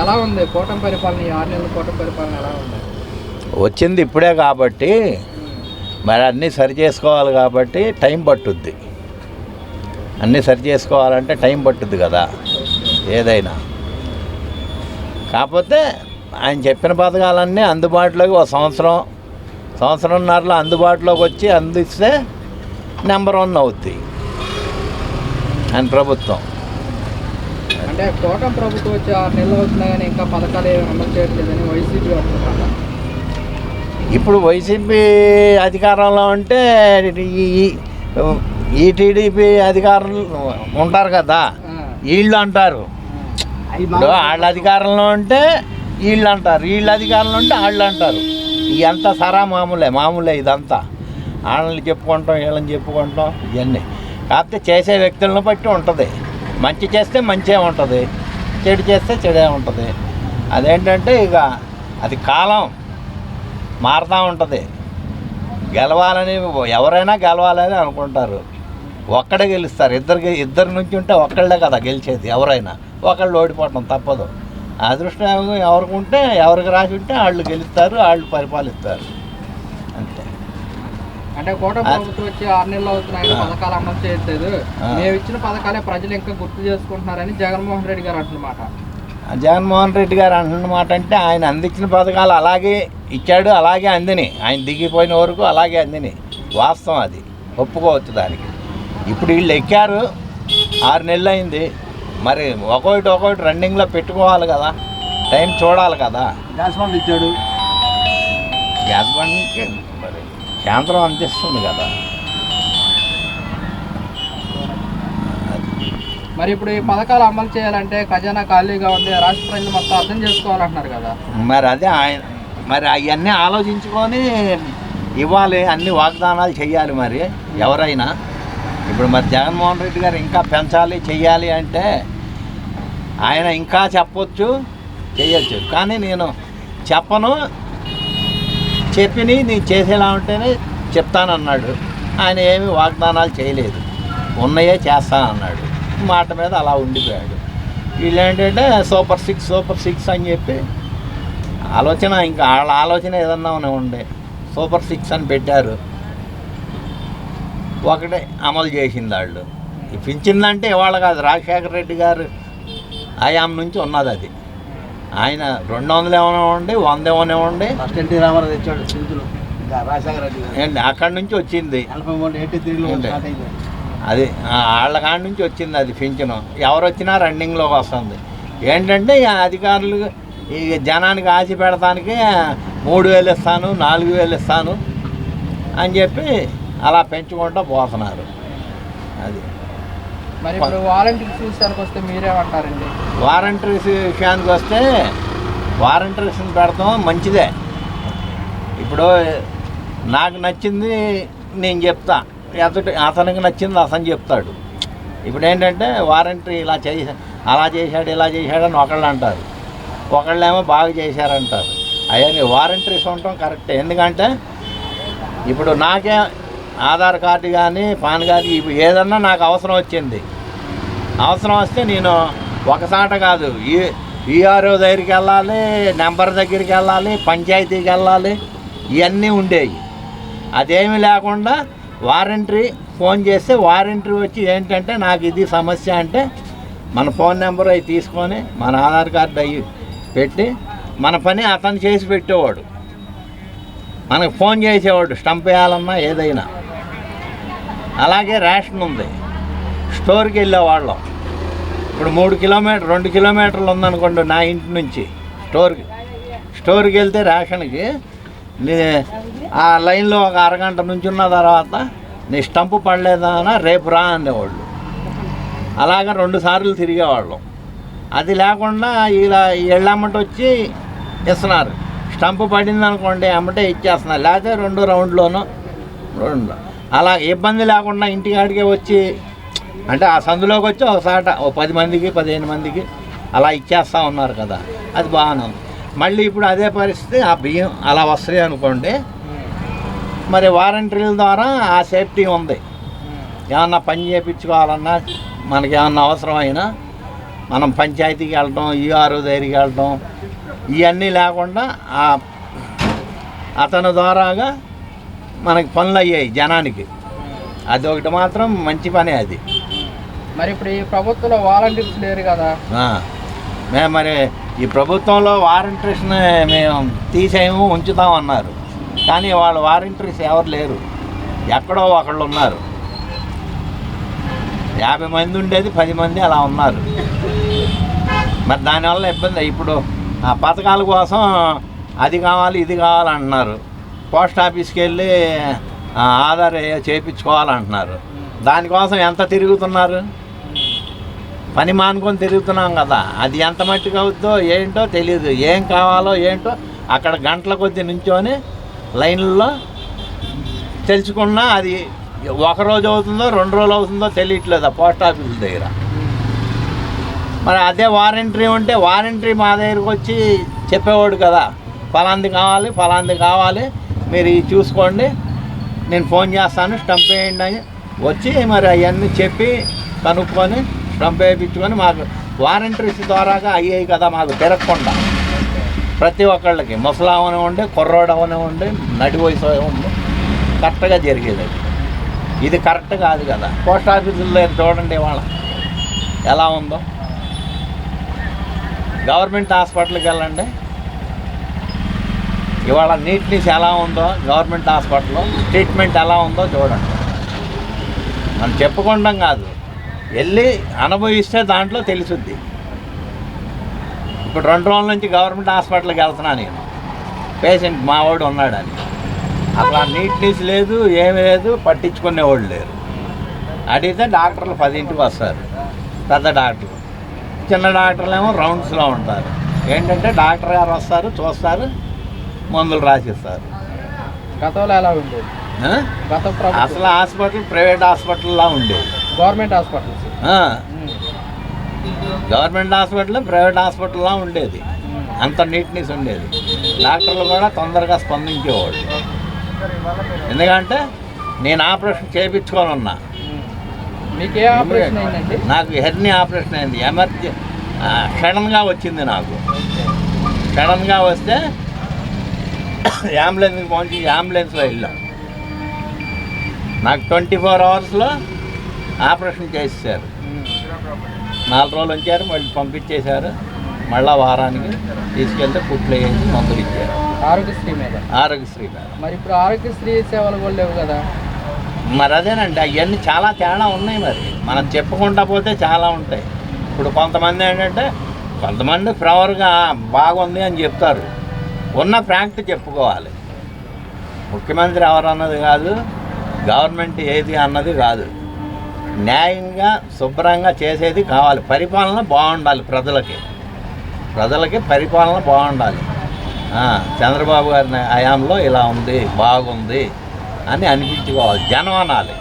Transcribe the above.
ఎలా ఉంది కూటమి పరిపాలన? ఈ 6 నెలల కూటమి పరిపాలన ఎలా ఉంది? వచ్చింది ఇప్పుడే కాబట్టి మరి అన్నీ సరి చేసుకోవాలి కాబట్టి టైం పట్టుద్ది. అన్నీ సరి చేసుకోవాలంటే టైం పట్టుద్ది కదా ఏదైనా. కాకపోతే ఆయన చెప్పిన పథకాలన్నీ అందుబాటులోకి ఒక సంవత్సరంన్నరలో అందుబాటులోకి వచ్చి అందిస్తే నెంబర్ 1 అవుద్ది ఆయన ప్రభుత్వం. అంటే కూటమి ప్రభుత్వం వచ్చి 6 నెలలు అవుతున్నాయి కానీ ఇంకా పథకాలు ఏమి అమలు చేయట్లేదని వైసీపీ అంటున్నారు. ఇప్పుడు వైసీపీ అధికారంలో ఉంటే ఈ టీడీపీ అధికారులు ఉంటారు కదా, వీళ్ళు అంటారు. ఇప్పుడు వాళ్ళ అధికారంలో ఉంటే వీళ్ళు అంటారు, వీళ్ళ అధికారంలో ఉంటే వాళ్ళు అంటారు. ఇదంతా సరా మామూలే ఇదంతా. వాళ్ళని చెప్పుకుంటాం, వీళ్ళని చెప్పుకుంటాం, ఇవన్నీ. కాకపోతే చేసే వ్యక్తులను బట్టి ఉంటుంది. మంచి చేస్తే మంచిగా ఉంటుంది, చెడు చేస్తే చెడే ఉంటుంది. అదేంటంటే ఇక అది కాలం మారుతూ ఉంటుంది. గెలవాలని ఎవరైనా గెలవాలని అనుకుంటారు, ఒక్కడే గెలుస్తారు. ఇద్దరు నుంచి ఉంటే ఒక్కళ్ళే కదా గెలిచేది. ఎవరైనా ఒకళ్ళు ఓడిపోవటం తప్పదు. అదృష్టం ఎవరికి ఉంటే, ఎవరికి రాసి ఉంటే వాళ్ళు గెలుస్తారు, వాళ్ళు పరిపాలిస్తారు అంతే. అంటే కూటమి ప్రభుత్వం వచ్చి 6 నెలలు అవుతున్నాయి, పథకాలు అమలు చేయట్లేదు, మేము ఇచ్చిన పథకాలే ప్రజలు ఇంకా గుర్తు చేసుకుంటున్నారని జగన్మోహన్ రెడ్డి గారు అంటున్నమాట. జగన్మోహన్ రెడ్డి గారు అంటున్నమాట అంటే ఆయన అందించిన పథకాలు అలాగే ఇచ్చాడు, అలాగే అందిని. ఆయన దిగిపోయిన వరకు అలాగే అందిని. వాస్తవం, అది ఒప్పుకోవచ్చు దానికి. ఇప్పుడు వీళ్ళు ఎక్కారు, 6 నెలలు అయింది. మరి ఒక్కొక్కటి రన్నింగ్లో పెట్టుకోవాలి కదా, టైం చూడాలి కదా. గ్యాస్ బండ్ ఇచ్చాడు, గ్యాస్ బండ్కి మరి కేంద్రం అందిస్తుంది కదా. మరి ఇప్పుడు ఈ పథకాలు అమలు చేయాలంటే ఖజానా ఖాళీగా ఉంది, రాష్ట్ర ప్రజలు మొత్తం అర్థం చేసుకోవాలంటున్నారు కదా. మరి అదే ఆయన మరి అవన్నీ ఆలోచించుకొని ఇవ్వాలి, అన్ని వాగ్దానాలు చెయ్యాలి మరి ఎవరైనా. ఇప్పుడు మరి జగన్మోహన్ రెడ్డి గారు ఇంకా పెంచాలి చెయ్యాలి అంటే ఆయన ఇంకా చెప్పొచ్చు, చెయ్యొచ్చు. కానీ నేను చెప్పను, చెప్పిని నేను చేసేలా ఉంటేనే చెప్తానన్నాడు. ఆయన ఏమి వాగ్దానాలు చేయలేదు, ఉన్నాయే చేస్తానన్నాడు. మాట మీద అలా ఉండిపోయాడు. వీళ్ళు ఏంటంటే సూపర్ సిక్స్ అని చెప్పి ఆలోచన, ఇంకా వాళ్ళ ఆలోచన ఏదన్నా ఉండే సూపర్ 6 అని పెట్టారు. ఒకటే అమలు చేసింది వాళ్ళు. పింఛన్లంటే ఇవాళ కాదు, రాజశేఖర రెడ్డి గారు ఆయాం నుంచి ఉన్నది అది. ఆయన 200 ఏమైనా ఉండి, 100 ఏమైనా ఉండి, ఎన్టీ రామారావు తెచ్చాడు రాజశేఖర రెడ్డి ఏంటి అక్కడి నుంచి వచ్చింది. 83 అది వాళ్ళ కాడి నుంచి వచ్చింది అది పింఛను. ఎవరు వచ్చినా రన్నింగ్లోకి వస్తుంది. ఏంటంటే అధికారులు ఈ జనానికి ఆశ పెడతానికి 3000 ఇస్తాను, 4000 ఇస్తాను అని చెప్పి అలా పెంచుకుంటూ పోతున్నారు. అది మరి ఇప్పుడు వాలంటీర్స్ విషయానికి వస్తే మీరేమంటారండి? వాలంటీర్స్ విషయానికి వస్తే వాలంటీర్స్ని పెడతాం మంచిదే. ఇప్పుడు నాకు నచ్చింది నేను చెప్తా, అతనికి నచ్చింది అతను చెప్తాడు. ఇప్పుడు ఏంటంటే వారంటీ అలా చేశాడు ఇలా చేశాడని ఒకళ్ళు అంటారు, ఒకళ్ళేమో బాగా చేశారంటారు. అవన్నీ వారంటీస్ ఉండటం కరెక్టే. ఎందుకంటే ఇప్పుడు నాకే ఆధార్ కార్డు కానీ పాన్ కార్డు ఏదన్నా నాకు అవసరం వచ్చింది, అవసరం వస్తే నేను ఒకసాట కాదు, ఈఆర్ఓ దగ్గరికి వెళ్ళాలి, నెంబర్ దగ్గరికి వెళ్ళాలి, పంచాయతీకి వెళ్ళాలి, ఇవన్నీ ఉండేవి. అదేమీ లేకుండా వారంటీ ఫోన్ చేస్తే వారంటీ వచ్చి ఏంటంటే నాకు ఇది సమస్య అంటే మన ఫోన్ నెంబర్ అవి తీసుకొని మన ఆధార్ కార్డు అవి పెట్టి మన పని అతను చేసి పెట్టేవాడు, మనకు ఫోన్ చేసేవాడు స్టంప్ వేయాలన్నా ఏదైనా. అలాగే రేషన్ ఉంది, స్టోర్కి వెళ్ళేవాళ్ళం. ఇప్పుడు 2 కిలోమీటర్లు ఉందనుకోండి నా ఇంటి నుంచి స్టోర్కి వెళ్తే రేషన్కి ఆ లైన్లో ఒక అరగంట నుంచి ఉన్న తర్వాత నీ స్టంపు పడలేదా అని రేపు రా అనేవాళ్ళు. అలాగా 2 సార్లు తిరిగేవాళ్ళం. అది లేకుండా ఇలా ఎళ్ళమ్మటి వచ్చి ఇస్తున్నారు. స్టంపు పడింది అనుకోండి అమ్మటే ఇచ్చేస్తున్నారు, లేకపోతే 2 రౌండ్లోనూ అలా ఇబ్బంది లేకుండా ఇంటికాడికే వచ్చి అంటే ఆ సందులోకి వచ్చి ఒకసాట 10 మందికి 15 మందికి అలా ఇచ్చేస్తూ ఉన్నారు కదా, అది బాగానే ఉంది. మళ్ళీ ఇప్పుడు అదే పరిస్థితి ఆ బియ్యం అలా వస్తాయి అనుకోండి, మరి వారంటీల ద్వారా ఆ సేఫ్టీ ఉంది. ఏమన్నా పని చేయించుకోవాలన్నా మనకి ఏమన్నా అవసరమైనా మనం పంచాయతీకి వెళ్ళటం ఈఆర్ఓ దగ్గరికి వెళ్ళటం ఇవన్నీ లేకుండా అతని ద్వారాగా మనకి పనులు అయ్యాయి జనానికి. అది ఒకటి మాత్రం మంచి పనే అది. మరి ఇప్పుడు ఈ ప్రభుత్వంలో వాలంటీర్స్ లేరు కదా. మేము మరి ఈ ప్రభుత్వంలో వాలంటీర్స్ని మేము తీసేము ఉంచుతామన్నారు, కానీ వాళ్ళు వాలంటీర్స్ ఎవరు లేరు, ఎక్కడో ఒకళ్ళు ఉన్నారు. 50 మంది ఉండేది 10 మంది అలా ఉన్నారు. మరి దానివల్ల ఇబ్బంది. ఇప్పుడు ఆ పథకాల కోసం అది కావాలి ఇది కావాలంటున్నారు. పోస్ట్ ఆఫీస్కి వెళ్ళి ఆధార్ చేయించుకోవాలంటున్నారు. దానికోసం ఎంత తిరుగుతున్నారు, పని మానుకొని తిరుగుతున్నాం కదా. అది ఎంత మట్టికి అవుతుందో ఏంటో తెలియదు. ఏం కావాలో ఏంటో అక్కడ గంటల కొద్ది నుంచొని లైన్లో తెలుసుకున్నా అది 1 రోజు అవుతుందో 2 రోజులు అవుతుందో తెలియట్లేదు ఆ పోస్ట్ ఆఫీసుల దగ్గర. మరి అదే వారంటీ ఉంటే వారంటీ మా దగ్గరకు వచ్చి చెప్పేవాడు కదా, ఫలాంది కావాలి ఫలాంది కావాలి మీరు ఇది చూసుకోండి, నేను ఫోన్ చేస్తాను స్టంప్ వేయండి అని వచ్చి మరి అవన్నీ చెప్పి కనుక్కొని స్టంప్ వేయించుకొని మాకు వారంటీస్ ద్వారాగా అయ్యాయి కదా. మాకు తిరగకుండా ప్రతి ఒక్కళ్ళకి ముసలాం అవనివ్వండి, కుర్రోడు అవనివ్వండి, నడి వయసు ఉండి కరెక్ట్గా జరిగేది. ఇది కరెక్ట్ కాదు కదా. పోస్ట్ ఆఫీసుల్లో చూడండి ఇవాళ ఎలా ఉందో. గవర్నమెంట్ హాస్పిటల్కి వెళ్ళండి ఇవాళ నీట్నెస్ ఎలా ఉందో, గవర్నమెంట్ హాస్పిటల్లో ట్రీట్మెంట్ ఎలా ఉందో చూడండి. మనం చెప్పుకుంటాం కాదు, వెళ్ళి అనుభవిస్తే దాంట్లో తెలుసుద్ది. ఇప్పుడు 2 రోజుల నుంచి గవర్నమెంట్ హాస్పిటల్కి వెళ్తున్నా నేను, పేషెంట్ మావాడు ఉన్నాడని. అసలు నీట్నెస్ లేదు, ఏమీ లేదు, పట్టించుకునేవాళ్ళు లేరు. అడిగితే డాక్టర్లు 10ంటికి వస్తారు, పెద్ద డాక్టర్లు. చిన్న డాక్టర్లు ఏమో రౌండ్స్లో ఉంటారు. ఏంటంటే డాక్టర్ గారు వస్తారు, చూస్తారు, మందులు రాసిస్తారు. గతంలో ఎలా ఉండేది? అసలు హాస్పిటల్ ప్రైవేట్ హాస్పిటల్లా ఉండేది. Government hospitals government hospital private హాస్పిటల్లా ఉండేది. అంత నీట్నెస్ ఉండేది. డాక్టర్లు కూడా తొందరగా స్పందించేవాళ్ళు. ఎందుకంటే నేను ఆపరేషన్ చేయించుకొని ఉన్నా. మీకు ఏ ఆపరేషన్ అయిందండి? నాకు హెర్నీ ఆపరేషన్ అయింది. సడన్గా వచ్చింది నాకు. సడన్గా వస్తే అంబులెన్స్కి పంపించి అంబులెన్స్లో వెళ్ళాం. నాకు 24 అవర్స్లో ఆపరేషన్ చేసేసారు. 4 రోజులు ఉంచారు, మళ్ళీ పంపించేశారు. మళ్ళీ వారానికి తీసుకెళ్తే కుట్లు వేసి మందులు ఇచ్చారు. ఆరోగ్యశ్రీ మీద. మరి ఇప్పుడు ఆరోగ్యశ్రీ సేవలు కూడా లేవు కదా. మరి అదేనండి, అవన్నీ చాలా తేడా ఉన్నాయి. మరి మనం చెప్పుకుంటా పోతే చాలా ఉంటాయి. ఇప్పుడు కొంతమంది ఏంటంటే కొంతమంది ఫ్లవర్గా బాగుంది అని చెప్తారు. ఉన్న ఫ్యాక్ట్ చెప్పుకోవాలి. ముఖ్యమంత్రి ఎవరు అన్నది కాదు, గవర్నమెంట్ ఏది అన్నది కాదు. న్యాయంగా శుభ్రంగా చేసేది కావాలి. పరిపాలన బాగుండాలి. ప్రజలకి పరిపాలన బాగుండాలి. చంద్రబాబు గారి హయాంలో ఇలా ఉంది, బాగుంది అని అనిపించుకోవాలి. జనం అనాలి.